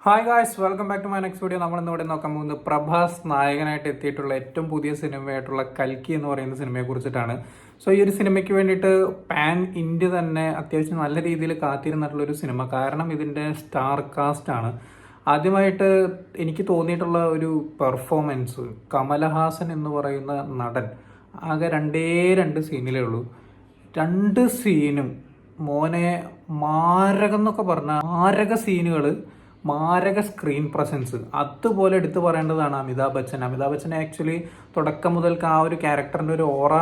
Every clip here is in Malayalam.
Hi guys, welcome back to my next video. നമ്മൾ ഇന്നിവിടെ നോക്കാൻ പോകുന്നത് പ്രഭാസ് നായകനായിട്ട് എത്തിയിട്ടുള്ള ഏറ്റവും പുതിയ സിനിമയായിട്ടുള്ള കൽക്കി എന്ന് പറയുന്ന സിനിമയെ കുറിച്ചിട്ടാണ്. സോ ഈ ഒരു സിനിമയ്ക്ക് വേണ്ടിയിട്ട് പാൻ ഇന്ത്യ തന്നെ അത്യാവശ്യം നല്ല രീതിയിൽ കാത്തിരുന്നിട്ടുള്ള ഒരു സിനിമ. കാരണം ഇതിൻ്റെ സ്റ്റാർ കാസ്റ്റ് ആണ്. ആദ്യമായിട്ട് എനിക്ക് തോന്നിയിട്ടുള്ള ഒരു പെർഫോമൻസ്, കമലഹാസൻ എന്ന് പറയുന്ന നടൻ ആകെ രണ്ട് സീനിലേ ഉള്ളൂ. രണ്ട് സീനും മോനെ മാരകം എന്നൊക്കെ പറഞ്ഞാൽ മാരക സീനുകൾ, മാരക സ്ക്രീൻ പ്രസൻസ് അതുപോലെ എടുത്തു പറയേണ്ടതാണ് അമിതാഭ് ബച്ചൻ. അമിതാഭ് ബച്ചൻ ആക്ച്വലി തുടക്കം മുതൽക്ക് ആ ഒരു ക്യാരക്ടറിൻ്റെ ഒരു ഓറ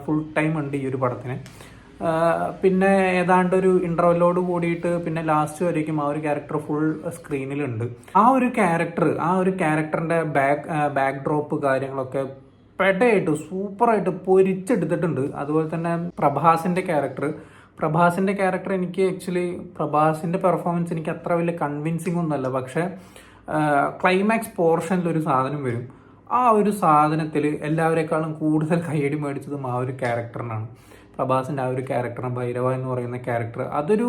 ഫുൾ ടൈം ഉണ്ട് ഈ ഒരു പടത്തിന്. പിന്നെ ഏതാണ്ട് ഒരു ഇൻ്റർവെല്ലോട് കൂടിയിട്ട് പിന്നെ ലാസ്റ്റ് വരേക്കും ആ ഒരു ക്യാരക്ടർ ഫുൾ സ്ക്രീനിലുണ്ട്. ആ ഒരു ക്യാരക്ടറിൻ്റെ ബാക്ക് ഡ്രോപ്പ് കാര്യങ്ങളൊക്കെ പെടയായിട്ട് സൂപ്പറായിട്ട് പൊരിച്ചെടുത്തിട്ടുണ്ട്. അതുപോലെ തന്നെ പ്രഭാസിന്റെ ക്യാരക്ടർ എനിക്ക് ആക്ച്വലി പ്രഭാസിന്റെ പെർഫോമൻസ് എനിക്ക് അത്ര വലിയ കൺവിൻസിങ് ഒന്നുമല്ല. പക്ഷെ ക്ലൈമാക്സ് പോർഷനിൽ ഒരു സാധനം വരും. ആ ഒരു സാധനത്തിൽ എല്ലാവരെക്കാളും കൂടുതൽ കയ്യടി മേടിച്ചതും ആ ഒരു ക്യാരക്ടറിനാണ്. പ്രഭാസിന്റെ ആ ഒരു ക്യാരക്ടർ, ഭൈരവ എന്ന് പറയുന്ന ക്യാരക്ടർ, അതൊരു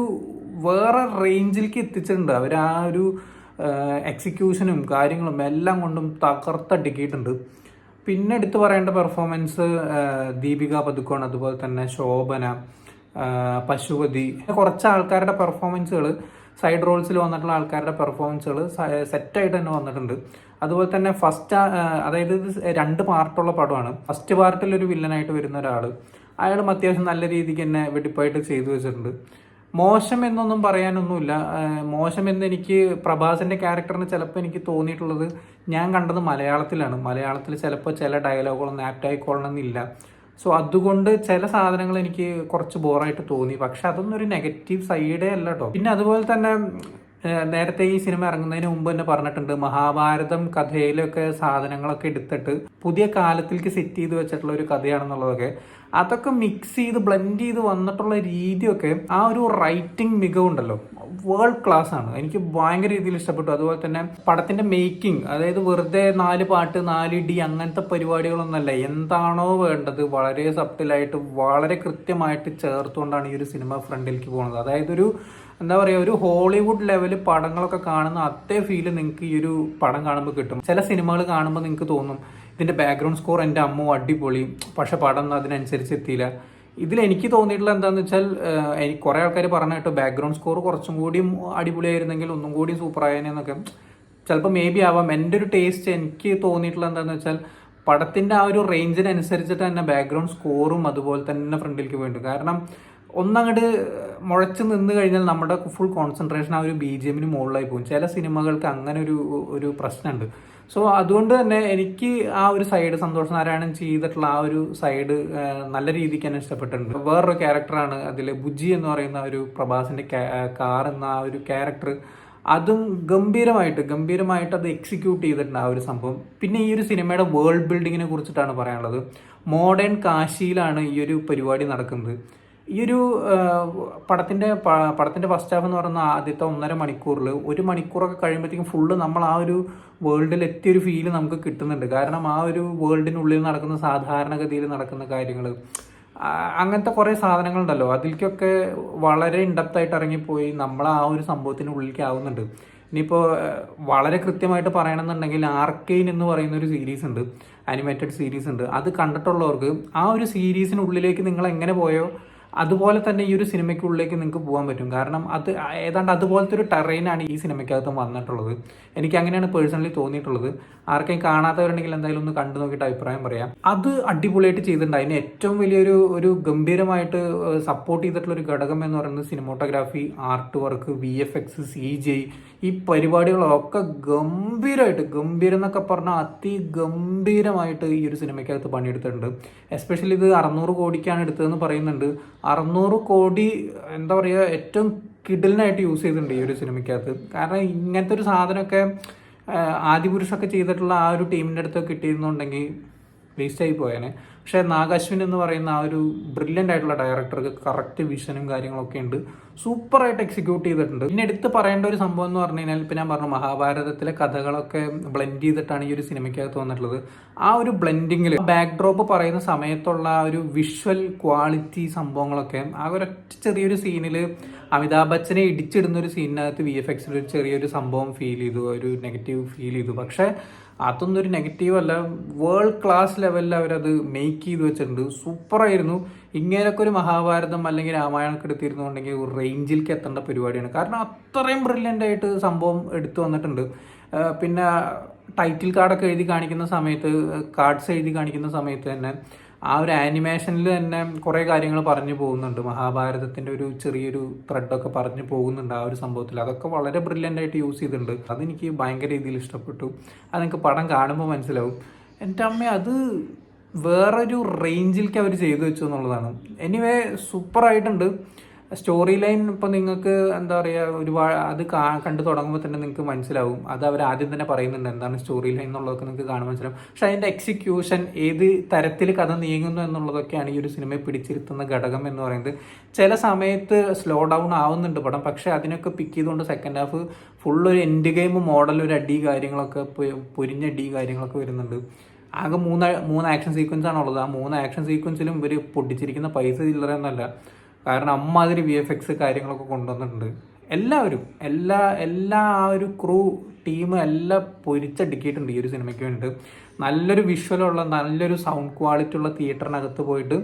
വേറെ റേഞ്ചിലേക്ക് എത്തിച്ചിട്ടുണ്ട്. അവർ ആ ഒരു എക്സിക്യൂഷനും കാര്യങ്ങളും എല്ലാം കൊണ്ടും തകർത്തടിക്കിയിട്ടുണ്ട്. പിന്നെ എടുത്തു പറയേണ്ട പെർഫോമൻസ് ദീപിക പദുക്കോൺ, അതുപോലെ തന്നെ ശോഭന, പശുപതി, കുറച്ച് ആൾക്കാരുടെ പെർഫോമൻസുകൾ, സൈഡ് റോൾസിൽ വന്നിട്ടുള്ള ആൾക്കാരുടെ പെർഫോമൻസുകൾ സെറ്റായിട്ട് തന്നെ വന്നിട്ടുണ്ട്. അതുപോലെ തന്നെ അതായത് ഇത് 2 പാർട്ടുള്ള പടമാണ്. ഫസ്റ്റ് പാർട്ടിൽ ഒരു വില്ലനായിട്ട് വരുന്ന ഒരാൾ, അയാളും അത്യാവശ്യം നല്ല രീതിക്ക് തന്നെ വെടിപ്പായിട്ട് ചെയ്തു വെച്ചിട്ടുണ്ട്. മോശം എന്നൊന്നും പറയാനൊന്നുമില്ല. മോശമെന്ന് എനിക്ക് പ്രഭാസിന്റെ ക്യാരക്ടറിന് ചിലപ്പോൾ എനിക്ക് തോന്നിയിട്ടുള്ളത്, ഞാൻ കണ്ടത് മലയാളത്തിൽ ചിലപ്പോൾ ചില ഡയലോഗുകളൊന്നും ആപ്റ്റ് ആയിക്കൊള്ളണമെന്നില്ല. സോ അതുകൊണ്ട് ചില സാധനങ്ങൾ എനിക്ക് കുറച്ച് ബോറായിട്ട് തോന്നി. പക്ഷെ അതൊന്നും ഒരു നെഗറ്റീവ് സൈഡേ അല്ല കേട്ടോ. പിന്നെ അതുപോലെ തന്നെ നേരത്തെ ഈ സിനിമ ഇറങ്ങുന്നതിന് മുമ്പ് തന്നെ പറഞ്ഞിട്ടുണ്ട്, മഹാഭാരതം കഥയിലൊക്കെ സാധനങ്ങളൊക്കെ എടുത്തിട്ട് പുതിയ കാലത്തിലേക്ക് സെറ്റ് ചെയ്ത് വെച്ചിട്ടുള്ള ഒരു കഥയാണെന്നുള്ളതൊക്കെ. അതൊക്കെ മിക്സ് ചെയ്ത് ബ്ലെൻഡ് ചെയ്ത് വന്നിട്ടുള്ള രീതിയൊക്കെ, ആ ഒരു റൈറ്റിംഗ് മികവുണ്ടല്ലോ, വേൾഡ് ക്ലാസ് ആണ്. എനിക്ക് ഭയങ്കര രീതിയിൽ ഇഷ്ടപ്പെട്ടു. അതുപോലെ തന്നെ പടത്തിന്റെ മേക്കിംഗ്, അതായത് വെറുതെ 4 പാട്ട് 4 ഇടി അങ്ങനത്തെ പരിപാടികളൊന്നുമല്ല. എന്താണോ വേണ്ടത് വളരെ സബ്റ്റിലായിട്ട് വളരെ കൃത്യമായിട്ട് ചേർത്തുകൊണ്ടാണ് ഈ ഒരു സിനിമ ഫ്രണ്ടിലേക്ക് പോകുന്നത്. അതായത് ഒരു എന്താ പറയുക, ഒരു ഹോളിവുഡ് ലെവല് പടങ്ങളൊക്കെ കാണുന്ന അതേ ഫീല് നിങ്ങൾക്ക് ഈ ഒരു പടം കാണുമ്പോൾ കിട്ടും. ചില സിനിമകൾ കാണുമ്പോൾ നിങ്ങൾക്ക് തോന്നും ഇതിന്റെ ബാക്ക്ഗ്രൗണ്ട് സ്കോർ എൻ്റെ അമ്മ അടിപൊളി, പക്ഷെ പടം അതിനനുസരിച്ച് എത്തിയില്ല. ഇതിലെനിക്ക് തോന്നിയിട്ടുള്ള എന്താണെന്ന് വെച്ചാൽ, കുറേ ആൾക്കാർ പറഞ്ഞു കേട്ടോ ബാക്ക്ഗ്രൗണ്ട് സ്കോർ കുറച്ചും കൂടിയും അടിപൊളിയായിരുന്നെങ്കിൽ ഒന്നും കൂടി സൂപ്പർ ആയതിനൊക്കെ. ചിലപ്പോൾ മേ ബി ആവാം. എൻ്റെ ഒരു ടേസ്റ്റ് എനിക്ക് തോന്നിയിട്ടുള്ള എന്താണെന്ന് വെച്ചാൽ, പടത്തിൻ്റെ ആ ഒരു റേഞ്ചിനനുസരിച്ചിട്ട് തന്നെ ബാക്ക്ഗ്രൗണ്ട് സ്കോറും അതുപോലെ തന്നെ ഫ്രണ്ടിലേക്ക് വേണ്ടു. കാരണം ഒന്നങ്ങോട്ട് മുഴച്ച് നിന്ന് കഴിഞ്ഞാൽ നമ്മുടെ ഫുൾ കോൺസെൻട്രേഷൻ ആ ഒരു BGM മുകളിലായി പോകും. ചില സിനിമകൾക്ക് അങ്ങനെ ഒരു പ്രശ്നമുണ്ട്. സോ അതുകൊണ്ട് തന്നെ എനിക്ക് ആ ഒരു സൈഡ്, സന്തോഷ് നാരായണൻ ചെയ്തിട്ടുള്ള ആ ഒരു സൈഡ് നല്ല രീതിക്ക് തന്നെ ഇഷ്ടപ്പെട്ടിട്ടുണ്ട്. വേറൊരു ക്യാരക്ടറാണ് അതിൽ ബുജി എന്ന് പറയുന്ന ഒരു പ്രഭാസിന്റെ കാർ എന്ന ആ ഒരു ക്യാരക്ടർ, അതും ഗംഭീരമായിട്ട് അത് എക്സിക്യൂട്ട് ചെയ്തിട്ടുണ്ട് ആ ഒരു സംഭവം. പിന്നെ ഈ ഒരു സിനിമയുടെ വേൾഡ് ബിൽഡിങ്ങിനെ കുറിച്ചിട്ടാണ് പറയാനുള്ളത്. മോഡേൺ കാശിയിലാണ് ഈ ഒരു പരിപാടി നടക്കുന്നത്. ഈ ഒരു പടത്തിന്റെ ഫസ്റ്റ് ഹാഫ് എന്ന് പറയുന്ന ആദ്യത്തെ 1.5 മണിക്കൂറിൽ 1 മണിക്കൂറൊക്കെ കഴിയുമ്പോഴത്തേക്കും ഫുള്ള് നമ്മൾ ആ ഒരു വേൾഡിൽ എത്തിയൊരു ഫീല് നമുക്ക് കിട്ടുന്നുണ്ട്. കാരണം ആ ഒരു വേൾഡിനുള്ളിൽ നടക്കുന്ന സാധാരണഗതിയിൽ നടക്കുന്ന കാര്യങ്ങൾ, അങ്ങനത്തെ കുറേ സാധനങ്ങളുണ്ടല്ലോ, അതിലേക്കൊക്കെ വളരെ ഇൻഡെപ്തായിട്ട് ഇറങ്ങിപ്പോയി നമ്മൾ ആ ഒരു സംഭവത്തിനുള്ളിലേക്ക് ആവുന്നുണ്ട്. ഇനിയിപ്പോൾ വളരെ കൃത്യമായിട്ട് പറയണമെന്നുണ്ടെങ്കിൽ ആർക്കെയിൻ എന്ന് പറയുന്ന ഒരു സീരീസ് ഉണ്ട്, അനിമേറ്റഡ് സീരീസ് ഉണ്ട്. അത് കണ്ടിട്ടുള്ളവർക്ക് ആ ഒരു സീരീസിനുള്ളിലേക്ക് നിങ്ങൾ എങ്ങനെ പോയോ അതുപോലെ തന്നെ ഈ ഒരു സിനിമയ്ക്കുള്ളിലേക്ക് നിങ്ങൾക്ക് പോകാൻ പറ്റും. കാരണം അത് ഏതാണ്ട് അതുപോലത്തെ ഒരു ടെറൈനാണ് ഈ സിനിമയ്ക്കകത്ത് വന്നിട്ടുള്ളത്. എനിക്ക് അങ്ങനെയാണ് പേഴ്സണലി തോന്നിയിട്ടുള്ളത്. ആർക്കെയും കാണാത്തവരുണ്ടെങ്കിൽ എന്തായാലും ഒന്ന് കണ്ടു നോക്കിയിട്ട് അഭിപ്രായം പറയാം. അത് അടിപൊളിയായിട്ട് ചെയ്തിട്ടുണ്ട്. അതിന് ഏറ്റവും വലിയൊരു ഗംഭീരമായിട്ട് സപ്പോർട്ട് ചെയ്തിട്ടുള്ള ഒരു ഘടകം എന്ന് പറയുന്നത് cinematography, art work, VFX, CGI, ഈ പരിപാടികളൊക്കെ ഗംഭീരം എന്നൊക്കെ പറഞ്ഞാൽ അതിഗംഭീരമായിട്ട് ഈ ഒരു സിനിമയ്ക്കകത്ത് പണിയെടുത്തിട്ടുണ്ട്. എസ്പെഷ്യലി ഇത് 600 കോടിക്കാണ് എടുത്തതെന്ന് പറയുന്നുണ്ട്. 600 കോടി എന്താ പറയുക, ഏറ്റവും കിഡിലിനായിട്ട് യൂസ് ചെയ്തിട്ടുണ്ട് ഈ ഒരു സിനിമയ്ക്കകത്ത്. കാരണം ഇങ്ങനത്തെ ഒരു സാധനമൊക്കെ ആദിപുരുഷൊക്കെ ചെയ്തിട്ടുള്ള ആ ഒരു ടീമിൻ്റെ അടുത്ത് കിട്ടിയിരുന്നുണ്ടെങ്കിൽ വേസ്റ്റായി പോയേനെ. പക്ഷേ നാഗാശ്വിൻ എന്ന് പറയുന്ന ആ ഒരു ബ്രില്യൻ്റ് ആയിട്ടുള്ള ഡയറക്ടർക്ക് കറക്റ്റ് വിഷനും കാര്യങ്ങളൊക്കെ ഉണ്ട്, സൂപ്പറായിട്ട് എക്സിക്യൂട്ട് ചെയ്തിട്ടുണ്ട്. പിന്നെ എടുത്ത് പറയേണ്ട ഒരു സംഭവം എന്ന് പറഞ്ഞു കഴിഞ്ഞാൽ, ഇപ്പം ഞാൻ പറഞ്ഞു മഹാഭാരതത്തിലെ കഥകളൊക്കെ ബ്ലെൻഡ് ചെയ്തിട്ടാണ് ഈ ഒരു സിനിമയ്ക്കകത്ത് വന്നിട്ടുള്ളത്. ആ ഒരു ബ്ലെൻഡിങ്ങിൽ ബാക്ക് ഡ്രോപ്പ് പറയുന്ന സമയത്തുള്ള ആ ഒരു വിഷ്വൽ ക്വാളിറ്റി സംഭവങ്ങളൊക്കെ ആ ഒരൊറ്റ ചെറിയൊരു സീനിൽ അമിതാഭ് ബച്ചനെ ഇടിച്ചിടുന്ന ഒരു സീനിനകത്ത് VFX ഒരു ചെറിയൊരു സംഭവം ഫീൽ ചെയ്തു, ഒരു നെഗറ്റീവ് ഫീൽ ചെയ്തു. പക്ഷേ അതൊന്നും ഒരു നെഗറ്റീവ് അല്ല, വേൾഡ് ക്ലാസ് ലെവലിൽ അവരത് മേക്ക് ചെയ്ത് വെച്ചിട്ടുണ്ട്. സൂപ്പറായിരുന്നു. ഇങ്ങനെയൊക്കെ ഒരു മഹാഭാരതം അല്ലെങ്കിൽ രാമായണമൊക്കെ എടുത്തിരുന്നുണ്ടെങ്കിൽ ഒരു റേഞ്ചിലേക്ക് എത്തേണ്ട പരിപാടിയാണ്. കാരണം അത്രയും ബ്രില്യൻ്റ് ആയിട്ട് സംഭവം എടുത്തു വന്നിട്ടുണ്ട്. പിന്നെ ടൈറ്റിൽ കാർഡൊക്കെ എഴുതി കാണിക്കുന്ന സമയത്ത്, കാർഡ്സ് എഴുതി കാണിക്കുന്ന സമയത്ത് തന്നെ ആ ഒരു ആനിമേഷനിൽ തന്നെ കുറേ കാര്യങ്ങൾ പറഞ്ഞു പോകുന്നുണ്ട്. മഹാഭാരതത്തിൻ്റെ ഒരു ചെറിയൊരു ത്രെഡൊക്കെ പറഞ്ഞു പോകുന്നുണ്ട് ആ ഒരു സംഭവത്തിൽ. അതൊക്കെ വളരെ ബ്രില്യൻ്റ് ആയിട്ട് യൂസ് ചെയ്തിട്ടുണ്ട്. അതെനിക്ക് ഭയങ്കര രീതിയിൽ ഇഷ്ടപ്പെട്ടു. അത് നിങ്ങൾക്ക് പടം കാണുമ്പോൾ മനസ്സിലാവും. എൻ്റെ അമ്മ അത് വേറൊരു റേഞ്ചിലേക്ക് അവർ ചെയ്തു വെച്ചു എന്നുള്ളതാണ്. എനിവേ സൂപ്പറായിട്ടുണ്ട്. സ്റ്റോറി ലൈൻ ഇപ്പം നിങ്ങൾക്ക് എന്താ പറയുക, ഒരുപാട് അത് കണ്ടു തുടങ്ങുമ്പോൾ തന്നെ നിങ്ങൾക്ക് മനസ്സിലാവും. അത് അവർ ആദ്യം തന്നെ പറയുന്നുണ്ട് എന്താണ് സ്റ്റോറി ലൈൻ എന്നുള്ളതൊക്കെ നിങ്ങൾക്ക് കാണുമ്പോൾ മനസ്സിലാവും. പക്ഷെ അതിൻ്റെ എക്സിക്യൂഷൻ, ഏത് തരത്തിൽ കഥ നീങ്ങുന്നു എന്നുള്ളതൊക്കെയാണ് ഈ ഒരു സിനിമയെ പിടിച്ചിരുത്തുന്ന ഘടകം എന്ന് പറയുന്നത്. ചില സമയത്ത് സ്ലോ ഡൗൺ ആവുന്നുണ്ട് പടം, പക്ഷെ അതിനൊക്കെ പിക്ക് ചെയ്തുകൊണ്ട് സെക്കൻഡ് ഹാഫ് ഫുള്ളൊരു എൻഡ് ഗെയിം മോഡൽ, ഒരു അടി കാര്യങ്ങളൊക്കെ, പൊരിഞ്ഞടി കാര്യങ്ങളൊക്കെ വരുന്നുണ്ട്. ആകെ മൂന്ന് ആക്ഷൻ സീക്വൻസ് ആണുള്ളത്. ആ 3 ആക്ഷൻ സീക്വൻസിലും ഇവർ പൊട്ടിച്ചിരിക്കുന്ന പൈസ ചില്ലറയൊന്നുമല്ല. കാരണം അമ്മാതിരി VFX കാര്യങ്ങളൊക്കെ കൊണ്ടുവന്നിട്ടുണ്ട്. എല്ലാവരും എല്ലാ ആ ഒരു ക്രൂ ടീം എല്ലാം പൊരിച്ചടുക്കിയിട്ടുണ്ട് ഈ ഒരു സിനിമയ്ക്ക് വേണ്ടിയിട്ട്. നല്ലൊരു വിഷ്വലുള്ള, നല്ലൊരു സൗണ്ട് ക്വാളിറ്റി ഉള്ള തിയേറ്ററിനകത്ത് പോയിട്ട്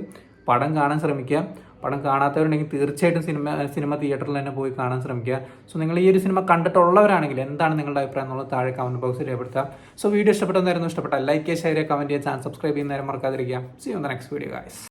പടം കാണാൻ ശ്രമിക്കുക. പടം കാണാത്തവരുണ്ടെങ്കിൽ തീർച്ചയായിട്ടും സിനിമ തിയേറ്ററിൽ തന്നെ പോയി കാണാൻ ശ്രമിക്കുക. സോ നിങ്ങൾ ഈ ഒരു സിനിമ കണ്ടിട്ടുള്ളവരാണെങ്കിൽ എന്താണ് നിങ്ങളുടെ അഭിപ്രായം എന്നുള്ളത് താഴെ കമന്റ് ബോക്സിൽ രേഖപ്പെടുത്താം. സോ വീഡിയോ ഇഷ്ടപ്പെട്ടെന്നായിരുന്നു. ഇഷ്ടപ്പെട്ട ലൈക്ക് ചെയ്യുക, ഷെയർ ചെയ്യുക, കമന്റ് ചെയ്യുക, ചാനൽ സബ്സ്ക്രൈബ് ചെയ്യുന്നവരെ മറക്കാതിരിക്കുക. See you in the next video guys.